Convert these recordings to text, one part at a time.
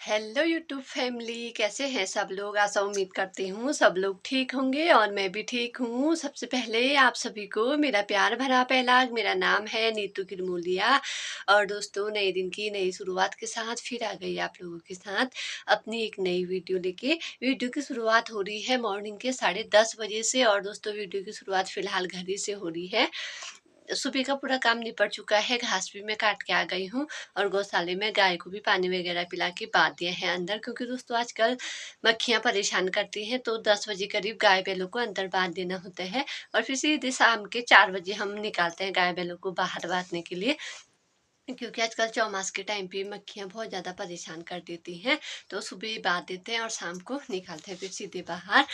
Hello YouTube family, कैसे हैं सब लोग। आशा उम्मीद करती हूँ सब लोग ठीक होंगे और मैं भी ठीक हूँ। सबसे पहले आप सभी को मेरा प्यार भरा पहला। मेरा नाम है नीतू किरमूलिया और दोस्तों नए दिन की नई शुरुआत के साथ फिर आ गई आप लोगों के साथ अपनी एक नई वीडियो लेके। वीडियो की शुरुआत हो रही है मॉर्निंग के 10:30 बजे से और दोस्तों वीडियो की शुरुआत फिलहाल घर ही से हो रही है। सुबह का पूरा काम निपट चुका है, घास भी मैं काट के आ गई हूँ और गौशाले में गाय को भी पानी वगैरह पिला के बांध दिए हैं अंदर, क्योंकि दोस्तों आजकल मक्खियाँ परेशान करती हैं। तो 10 बजे करीब गाय बैलों को अंदर बांध देना होता है और फिर सीधे शाम के 4 बजे हम निकालते हैं गाय बैलों को बाहर बांधने के लिए, क्योंकि आजकल चौमास के टाइम पे मक्खियाँ बहुत ज़्यादा परेशान कर देती हैं। तो सुबह ही बांध देते हैं और शाम को निकालते हैं फिर सीधे बाहर।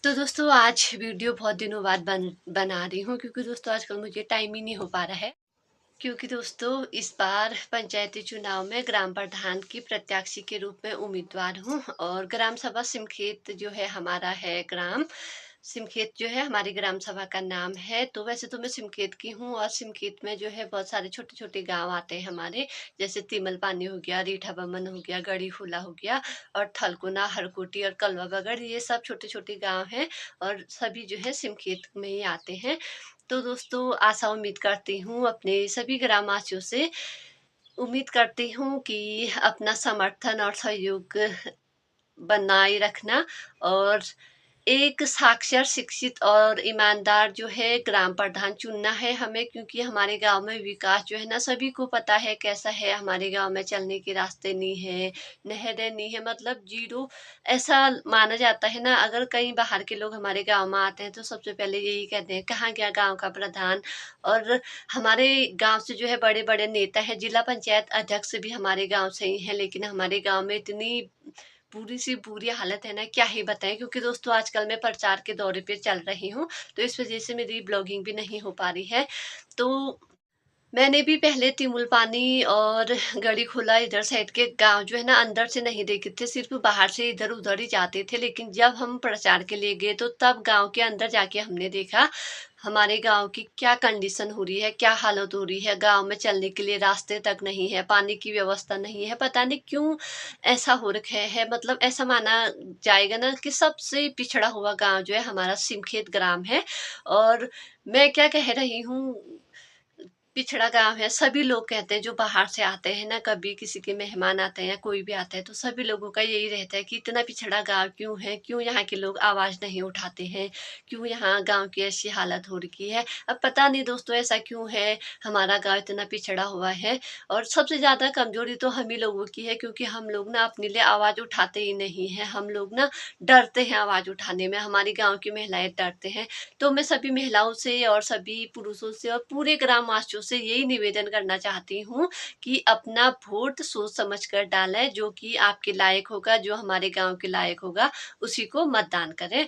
तो दोस्तों आज वीडियो बहुत दिनों बाद बना रही हूँ, क्योंकि दोस्तों आजकल मुझे टाइम ही नहीं हो पा रहा है। क्योंकि दोस्तों इस बार पंचायती चुनाव में ग्राम प्रधान की प्रत्याशी के रूप में उम्मीदवार हूँ और ग्राम सभा सिमखेत जो है हमारा है ग्राम सिमखेत जो है हमारी ग्राम सभा का नाम है। तो वैसे तो मैं सिमखेत की हूँ और सिमखेत में जो है बहुत सारे छोटे छोटे गांव आते हैं हमारे, जैसे तिमल पानी हो गया, रीठा बमन हो गया, गड़ी फूला हो गया और थलकुना, हरकोटी और कलवा बगड़, ये सब छोटे छोटे गांव हैं और सभी जो है सिमखेत में ही आते हैं। तो दोस्तों आशा उम्मीद करती हूँ अपने सभी ग्रामवासियों से, उम्मीद करती हूँ कि अपना समर्थन और सहयोग बनाए रखना और एक साक्षर, शिक्षित और ईमानदार जो है ग्राम प्रधान चुनना है हमें, क्योंकि हमारे गांव में विकास जो है ना सभी को पता है कैसा है। हमारे गांव में चलने के रास्ते नहीं है, नहरें नहीं है, मतलब जीरो ऐसा माना जाता है ना। अगर कहीं बाहर के लोग हमारे गांव में आते हैं तो सबसे पहले यही कहते हैं कहाँ गया गांव का प्रधान। और हमारे गांव से जो है बड़े बड़े नेता है, जिला पंचायत अध्यक्ष भी हमारे गांव से ही है, लेकिन हमारे गांव में इतनी बुरी सी बुरी हालत है ना, क्या ही बताएं। क्योंकि दोस्तों आजकल मैं प्रचार के दौरे पे चल रही हूँ, तो इस वजह से मेरी ब्लॉगिंग भी नहीं हो पा रही है। तो मैंने भी पहले तिमुल पानी और गड़ी खुला इधर साइड के गांव जो है ना अंदर से नहीं देखे थे, सिर्फ बाहर से इधर उधर ही जाते थे। लेकिन जब हम प्रचार के लिए गए तो तब गांव के अंदर जाके हमने देखा हमारे गांव की क्या कंडीशन हो रही है, क्या हालत हो रही है। गांव में चलने के लिए रास्ते तक नहीं है, पानी की व्यवस्था नहीं है। पता नहीं क्यों ऐसा हो रखा है, मतलब ऐसा माना जाएगा ना कि सबसे पिछड़ा हुआ गांव जो है हमारा सिमखेत ग्राम है। और मैं क्या कह रही हूँ, पिछड़ा गाँव है। सभी लोग कहते हैं जो बाहर से आते हैं ना, कभी किसी के मेहमान आते हैं या कोई भी आता है तो सभी लोगों का यही रहता है कि इतना पिछड़ा गाँव क्यों है, क्यों यहाँ के लोग आवाज़ नहीं उठाते हैं, क्यों यहाँ गाँव की ऐसी हालत हो रखी है। अब पता नहीं दोस्तों ऐसा क्यों है, हमारा गाँव इतना पिछड़ा हुआ है। और सबसे ज़्यादा कमजोरी तो हम ही लोगों की है, क्योंकि हम लोग ना अपने लिए आवाज़ उठाते ही नहीं हैं। हम लोग ना डरते हैं आवाज़ उठाने में, हमारी गाँव की महिलाएं डरते हैं। तो मैं सभी महिलाओं से और सभी पुरुषों से और पूरे ग्रामवासियों से यही निवेदन करना चाहती हूँ कि अपना वोट सोच समझ कर डालें, जो कि आपके लायक होगा, जो हमारे गांव के लायक होगा उसी को मतदान करें।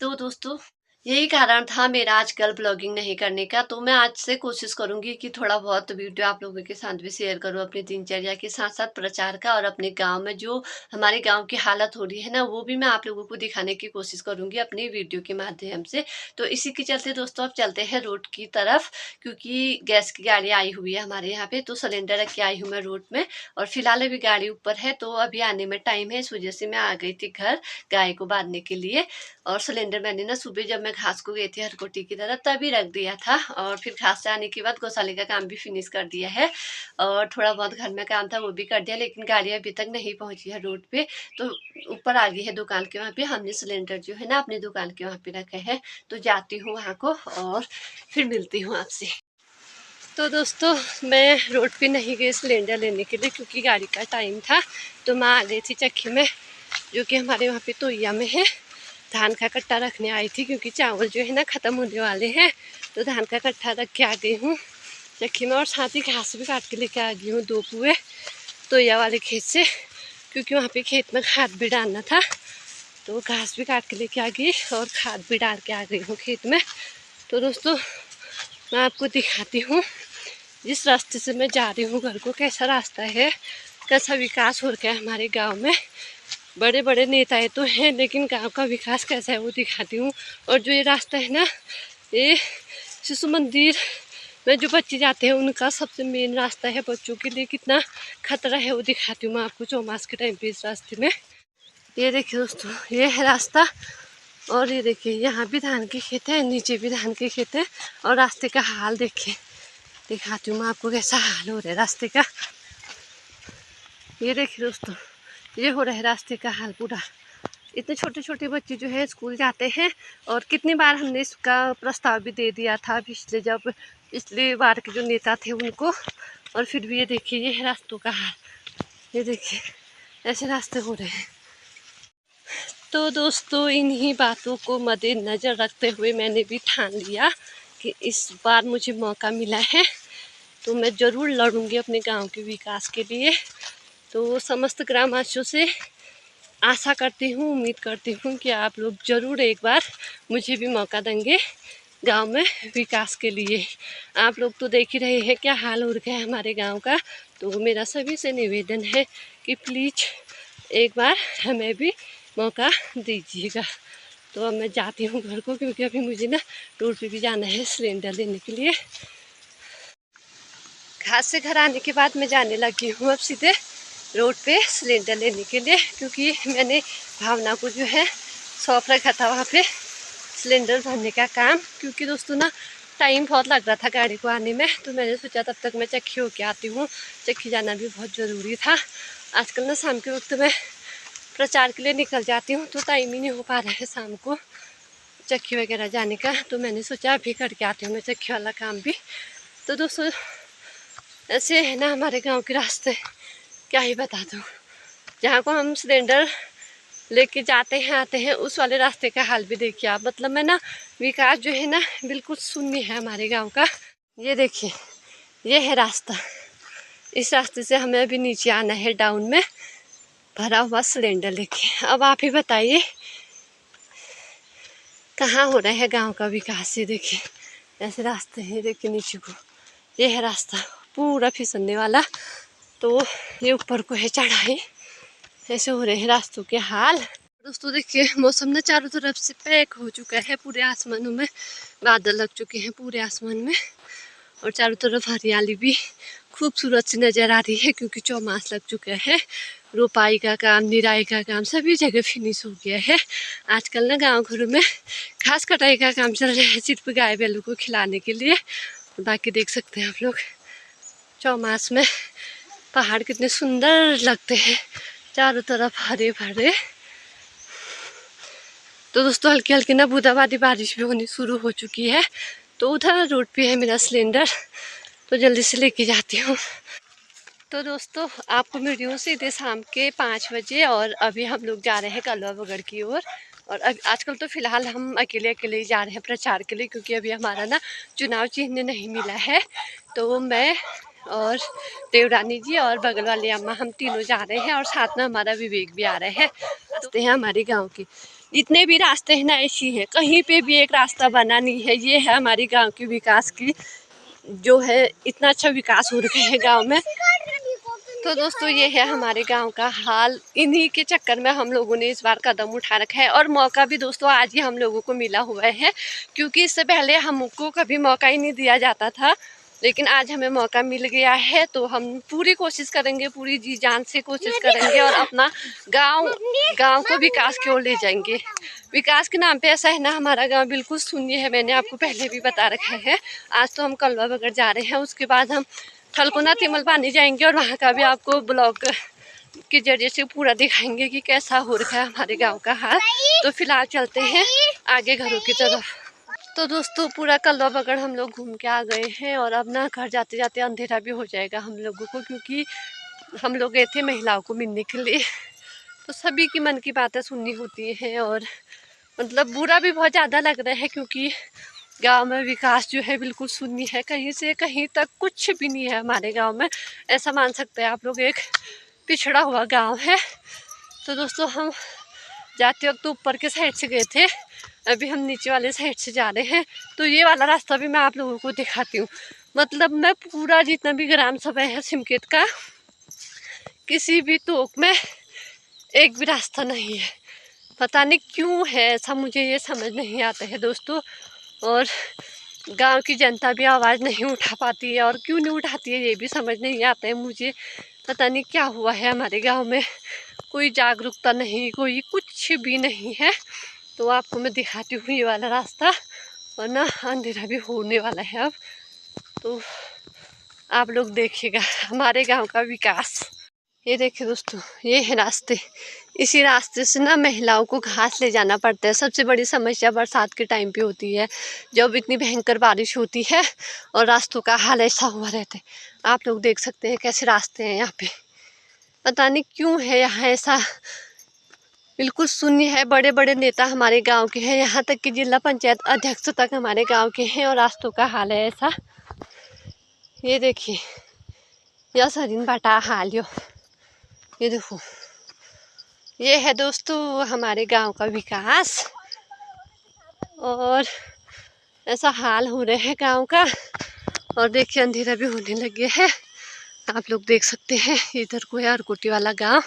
तो दोस्तों यही कारण था मेरा आजकल ब्लॉगिंग नहीं करने का। तो मैं आज से कोशिश करूंगी कि थोड़ा बहुत वीडियो आप लोगों के साथ भी शेयर करूं, अपनी दिनचर्या के साथ साथ प्रचार का, और अपने गांव में जो हमारे गांव की हालत हो रही है ना वो भी मैं आप लोगों को दिखाने की कोशिश करूंगी अपनी वीडियो के माध्यम से। तो इसी के चलते दोस्तों अब चलते हैं रोड की तरफ, क्योंकि गैस की गाड़ी आई हुई है हमारे यहाँ पे। तो सिलेंडर रख के आई हूँ मैं रोड में और फिलहाल अभी गाड़ी ऊपर है, तो अभी आने में टाइम है, इस वजह से मैं आ गई थी घर गाय को बांधने के लिए। और सिलेंडर मैंने ना सुबह जब मैं घास को गई थी हरकोटी की तरफ तभी रख दिया था, और फिर घास से आने के बाद गौशाले का काम भी फिनिश कर दिया है और थोड़ा बहुत घर में काम था वो भी कर दिया। लेकिन गाड़ी अभी तक नहीं पहुंची है रोड पे, तो ऊपर आ गई है दुकान के वहाँ पे। हमने सिलेंडर जो है ना अपनी दुकान के वहाँ पे रखे हैं, तो जाती हूँ वहाँ को और फिर मिलती हूँ आपसे। तो दोस्तों मैं रोड पे नहीं गई सिलेंडर लेने के लिए, क्योंकि गाड़ी का टाइम था। तो मैं आ गई थी चक्की में, जो कि हमारे वहाँ पे तोइया में है। धान का कट्टा रखने आई थी, क्योंकि चावल जो है ना ख़त्म होने वाले हैं। तो धान का कट्टा रख के आ गई हूँ चक्की में, और साथ ही घास भी काट के लेके आ गई हूँ 2 पुए तोइया वाले खेत से, क्योंकि वहाँ पे खेत में खाद भी डालना था। तो घास भी काट के लेके आ गई और खाद भी डाल के आ गई हूँ खेत में। तो दोस्तों मैं आपको दिखाती हूँ जिस रास्ते से मैं जा रही हूँ घर को, कैसा रास्ता है, कैसा विकास हो रहा है हमारे गाँव में। बड़े बड़े नेताएं तो हैं, लेकिन गांव का विकास कैसा है वो दिखाती हूँ। और जो ये रास्ता है ना, ये शिशु मंदिर मैं जो बच्चे जाते हैं उनका सबसे मेन रास्ता है, बच्चों के लिए कितना खतरा है वो दिखाती हूँ मैं आपको चौमास के टाइम पे इस रास्ते में। ये देखिए दोस्तों, ये है रास्ता और ये देखिए यहाँ भी धान के खेत है, नीचे भी धान के खेत है। और रास्ते का हाल देखिए, दिखाती हूँ मैं आपको कैसा हाल हो रहा है रास्ते का। ये देखिए दोस्तों, ये हो रहा है रास्ते का हाल पूरा। इतने छोटे छोटे बच्चे जो है स्कूल जाते हैं और कितनी बार हमने इसका प्रस्ताव भी दे दिया था पिछले बार के जो नेता थे उनको, और फिर भी ये देखिए ये है रास्तों का हाल। ये देखिए ऐसे रास्ते हो रहे हैं। तो दोस्तों इन्हीं बातों को मद्देनज़र रखते हुए मैंने भी ठान लिया कि इस बार मुझे मौका मिला है तो मैं ज़रूर लड़ूंगी अपने गांव के विकास के लिए। तो समस्त ग्रामवासियों से आशा करती हूँ, उम्मीद करती हूँ कि आप लोग ज़रूर एक बार मुझे भी मौका देंगे गांव में विकास के लिए। आप लोग तो देख ही रहे हैं क्या हाल हो रखा है हमारे गांव का। तो मेरा सभी से निवेदन है कि प्लीज़ एक बार हमें भी मौका दीजिएगा। तो अब मैं जाती हूँ घर को, क्योंकि अभी मुझे ना रोड पे भी जाना है सिलेंडर लेने के लिए। घास से घर आने के बाद मैं जाने लगी हूँ अब सीधे रोड पे सिलेंडर लेने के लिए, क्योंकि मैंने भावना को जो है सौंप रखा था वहाँ पे सिलेंडर भरने का काम। क्योंकि दोस्तों ना टाइम बहुत लग रहा था गाड़ी को आने में, तो मैंने सोचा तब तक मैं चक्की होके आती हूँ। चक्की जाना भी बहुत ज़रूरी था। आजकल ना शाम के वक्त मैं प्रचार के लिए निकल जाती हूँ तो टाइम ही नहीं हो पा रहा है शाम को चक्की वगैरह जाने का। तो मैंने सोचा अभी करके आती हूँ मैं चक्की वाला काम भी। तो दोस्तों ऐसे है ना हमारे गांव के रास्ते, क्या ही बता दूँ। जहाँ को हम सिलेंडर लेके जाते हैं आते हैं उस वाले रास्ते का हाल भी देखिए आप। मतलब मैं ना विकास जो है ना बिल्कुल शून्य है हमारे गांव का। ये देखिए ये है रास्ता, इस रास्ते से हमें अभी नीचे आना है डाउन में भरा हुआ सिलेंडर लेके। अब आप ही बताइए कहाँ हो रहा है गांव का विकास। ये देखिए ऐसे रास्ते हैं, देखिए नीचे को ये है रास्ता पूरा फिसलने वाला। तो ये ऊपर को है चढ़ाई, ऐसे हो रहे हैं रास्तों के हाल। दोस्तों देखिए मौसम ना चारों तरफ से पैक हो चुका है, पूरे आसमानों में बादल लग चुके हैं पूरे आसमान में, और चारों तरफ हरियाली भी खूबसूरत सी नज़र आ रही है। क्योंकि चौमास लग चुका है, रोपाई का काम निराई का काम सभी जगह फिनिश हो गया है। आजकल ना गांव घरों में घास कटाई का काम चल रहा है सिर्फ गाय बैलों को खिलाने के लिए। बाकी देख सकते हैं आप लोग चौमास में पहाड़ कितने सुंदर लगते हैं, चारों तरफ हरे भरे। तो दोस्तों हल्की हल्की ना बूंदाबांदी बारिश भी होनी शुरू हो चुकी है। तो उधर रोड पे है मेरा सिलेंडर, तो जल्दी से लेके जाती हूँ। तो दोस्तों आपको मिल रही हूँ सीधे शाम के 5 बजे, और अभी हम लोग जा रहे हैं कलवा बगड़ की ओर। और आजकल तो फिलहाल हम अकेले अकेले ही जा रहे हैं प्रचार के लिए, क्योंकि अभी हमारा ना चुनाव चिन्ह नहीं मिला है। तो मैं और देवरानी जी और बगल वाली अम्मा हम तीनों जा रहे हैं, और साथ में हमारा विवेक भी आ रहे हैं। रास्ते हैं हमारे गांव के, जितने भी रास्ते हैं ना ऐसी हैं, कहीं पे भी एक रास्ता बना नहीं है। ये है हमारे गांव के विकास की जो है, इतना अच्छा विकास हो रहा है गांव में। तो दोस्तों ये है हमारे गांव का हाल। इन्हीं के चक्कर में हम लोगों ने इस बार कदम उठा रखा है, और मौका भी दोस्तों आज ही हम लोगों को मिला हुआ है। क्योंकि इससे पहले हमको कभी मौका ही नहीं दिया जाता था, लेकिन आज हमें मौका मिल गया है। तो हम पूरी कोशिश करेंगे, पूरी जी जान से कोशिश करेंगे, और अपना गांव को विकास की ओर ले जाएंगे। विकास के नाम पे ऐसा है ना हमारा गांव बिल्कुल शून्य है, मैंने आपको पहले भी बता रखा है। आज तो हम कलवा बगड़ जा रहे हैं, उसके बाद हम थलकुना तिमल पानी जाएंगे, और वहाँ का भी आपको ब्लॉग के जरिए से पूरा दिखाएंगे कि कैसा हो रखा है हमारे गांव का हाल। तो फिलहाल चलते हैं आगे घरों की तरफ। तो दोस्तों पूरा कलवा बगड़ हम लोग घूम के आ गए हैं, और अब ना घर जाते जाते अंधेरा भी हो जाएगा हम लोगों को, क्योंकि हम लोग गए थे महिलाओं को मिलने के लिए। तो सभी की मन की बातें सुननी होती हैं, और मतलब बुरा भी बहुत ज़्यादा लग रहा है, क्योंकि गांव में विकास जो है बिल्कुल शून्य है, कहीं से कहीं तक कुछ भी नहीं है हमारे गांव में। ऐसा मान सकते हैं आप लोग, एक पिछड़ा हुआ गांव है। तो दोस्तों हम जाते वक्त तो ऊपर के साइड से गए थे, अभी हम नीचे वाले साइड से जा रहे हैं। तो ये वाला रास्ता भी मैं आप लोगों को दिखाती हूँ। मतलब मैं पूरा जितना भी ग्राम सभा है सिमकेत का, किसी भी तोक में एक भी रास्ता नहीं है। पता नहीं क्यों है ऐसा, मुझे ये समझ नहीं आता है दोस्तों। और गांव की जनता भी आवाज़ नहीं उठा पाती है, और क्यों नहीं उठाती है ये भी समझ नहीं आता है मुझे। पता नहीं क्या हुआ है हमारे गांव में, कोई जागरूकता नहीं, कोई कुछ भी नहीं है। तो आपको मैं दिखाती हूँ ये वाला रास्ता, और ना अंधेरा भी होने वाला है अब। तो आप लोग देखिएगा हमारे गांव का विकास। ये देखिए दोस्तों, ये है रास्ते। इसी रास्ते से ना महिलाओं को घास ले जाना पड़ता है। सबसे बड़ी समस्या बरसात के टाइम पे होती है, जब इतनी भयंकर बारिश होती है और रास्तों का हाल ऐसा हुआ रहता है। आप लोग देख सकते हैं कैसे रास्ते हैं यहाँ पे। पता नहीं क्यों है यहाँ ऐसा, बिल्कुल शून्य है। बड़े बड़े नेता हमारे गांव के हैं, यहाँ तक कि जिला पंचायत अध्यक्ष तक हमारे गांव के हैं, और रास्तों का हाल है ऐसा। ये देखिए, यह सरिन बाटा हाल यो, ये देखो। ये है दोस्तों हमारे गांव का विकास, और ऐसा हाल हो रहा है गांव का। और देखिए अंधेरा भी होने लगे है, आप लोग देख सकते हैं। इधर को है अरकोटी वाला गांव,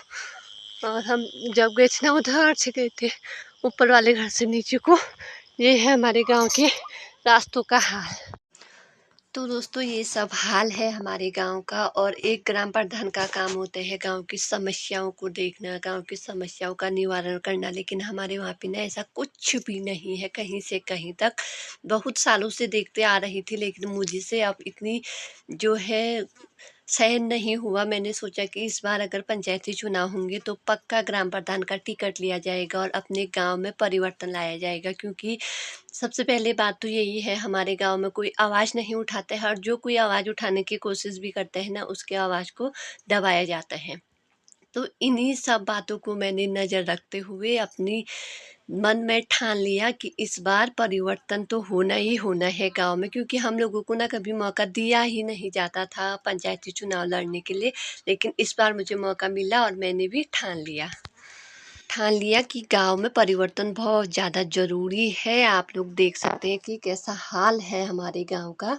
और हम जब गए थे ना उधर से गए थे, ऊपर वाले घर से नीचे को। ये है हमारे गांव के रास्तों का हाल। तो दोस्तों ये सब हाल है हमारे गांव का, और एक ग्राम प्रधान का काम होता है गांव की समस्याओं को देखना, गांव की समस्याओं का निवारण करना। लेकिन हमारे वहाँ पे ना ऐसा कुछ भी नहीं है कहीं से कहीं तक। बहुत सालों से देखते आ रही थी, लेकिन मुझे से अब इतनी जो है सहन नहीं हुआ। मैंने सोचा कि इस बार अगर पंचायती चुनाव होंगे तो पक्का ग्राम प्रधान का टिकट लिया जाएगा और अपने गांव में परिवर्तन लाया जाएगा। क्योंकि सबसे पहले बात तो यही है, हमारे गांव में कोई आवाज़ नहीं उठाता है, और जो कोई आवाज़ उठाने की कोशिश भी करता है ना, उसके आवाज़ को दबाया जाता है। तो इन्हीं सब बातों को मैंने नज़र रखते हुए अपनी मन में ठान लिया कि इस बार परिवर्तन तो होना ही होना है गांव में। क्योंकि हम लोगों को ना कभी मौका दिया ही नहीं जाता था पंचायती चुनाव लड़ने के लिए, लेकिन इस बार मुझे मौका मिला और मैंने भी ठान लिया कि गांव में परिवर्तन बहुत ज़्यादा ज़रूरी है। आप लोग देख सकते हैं कि कैसा हाल है हमारे गांव का।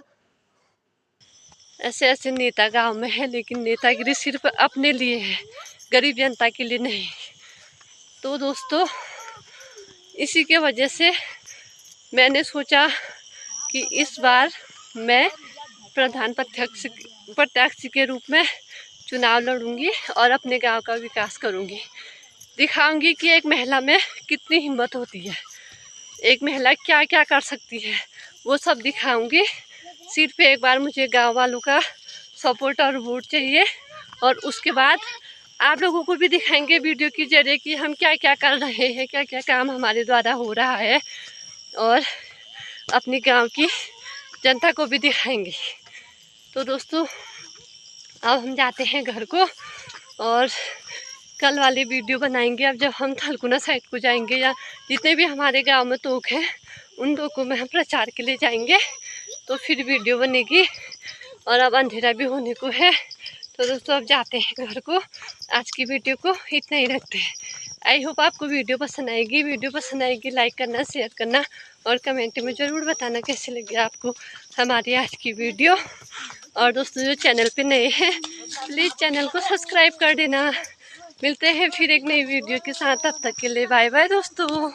ऐसे ऐसे नेता गांव में है, लेकिन नेतागिरी सिर्फ अपने लिए है, गरीब जनता के लिए नहीं। तो दोस्तों इसी के वजह से मैंने सोचा कि इस बार मैं प्रधान प्रत्याशी के रूप में चुनाव लड़ूंगी और अपने गांव का विकास करूंगी। दिखाऊंगी कि एक महिला में कितनी हिम्मत होती है, एक महिला क्या क्या कर सकती है, वो सब दिखाऊंगी। सिर्फ एक बार मुझे गांव वालों का सपोर्ट और वोट चाहिए, और उसके बाद आप लोगों को भी दिखाएंगे वीडियो के जरिए कि हम क्या क्या कर रहे हैं, क्या क्या काम हमारे द्वारा हो रहा है, और अपने गांव की जनता को भी दिखाएंगे। तो दोस्तों अब हम जाते हैं घर को, और कल वाली वीडियो बनाएंगे। अब जब हम थलकुना साइड को जाएंगे, या जितने भी हमारे गांव में तोक हैं उन तोकों में हम प्रचार के लिए जाएंगे, तो फिर वीडियो बनेगी। और अब अंधेरा भी होने को है, तो दोस्तों अब जाते हैं घर को। आज की वीडियो को इतना ही रखते हैं। आई होप आपको वीडियो पसंद आएगी। वीडियो पसंद आएगी लाइक करना, शेयर करना, और कमेंट में ज़रूर बताना कैसे लगे आपको हमारी आज की वीडियो। और दोस्तों जो चैनल पे नए हैं प्लीज़ चैनल को सब्सक्राइब कर देना। मिलते हैं फिर एक नई वीडियो के साथ, तब तक के लिए बाय बाय दोस्तों।